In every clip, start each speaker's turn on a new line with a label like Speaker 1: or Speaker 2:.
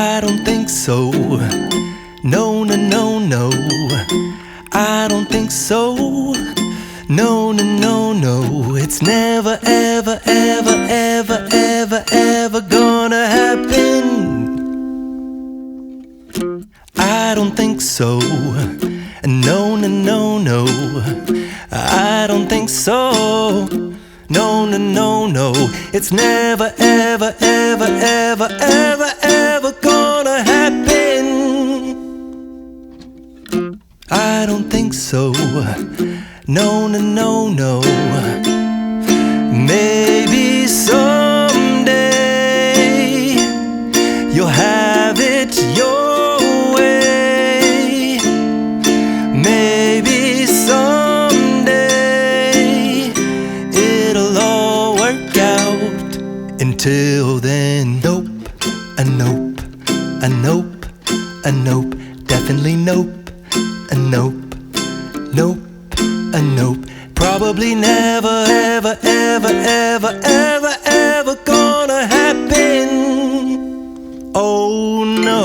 Speaker 1: I don't think so. No, no, no, no. I don't think so. No, no, no, no. It's never, ever, ever, ever, ever, ever gonna happen. I don't think so. No, no, no, no. I don't think so. No, no, no, no. It's never, ever, ever, ever, ever, ever gonna happen. I don't think so. No, no, no, no. Maybe someday you'll have it your way. Maybe someday it'll all work out. Until then, nope, a nope, a nope, a nope, definitely nope, a nope, nope, a nope. Probably never, ever, ever, ever, ever, ever gonna happen. Oh no.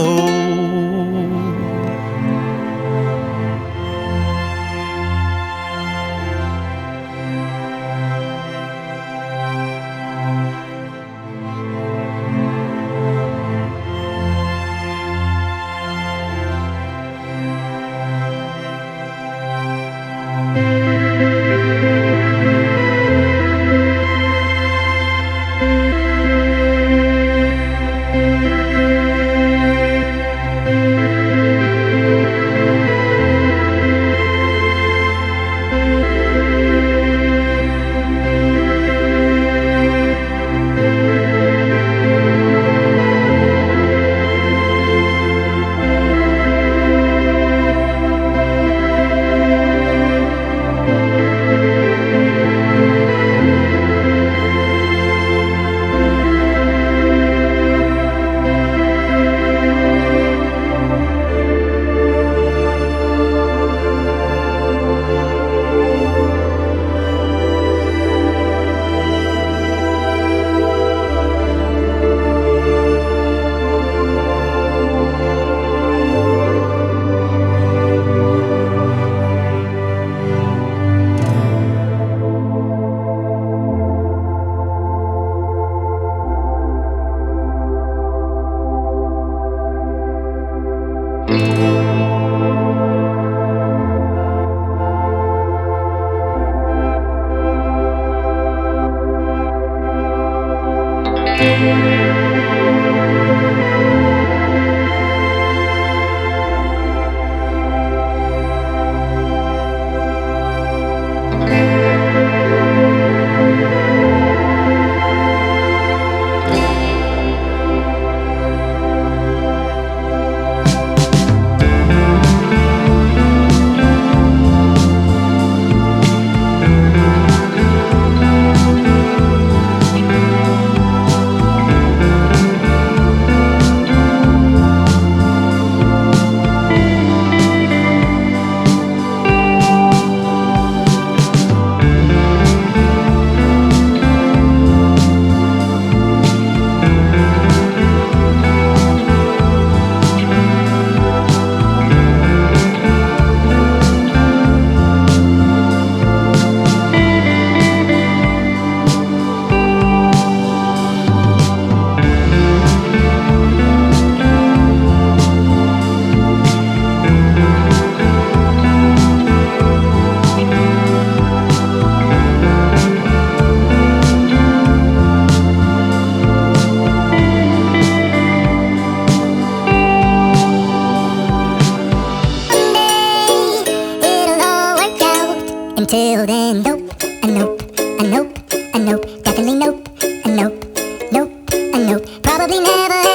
Speaker 2: Until then, nope, a nope, a nope, a nope, definitely nope, a nope, nope, a nope. Probably never.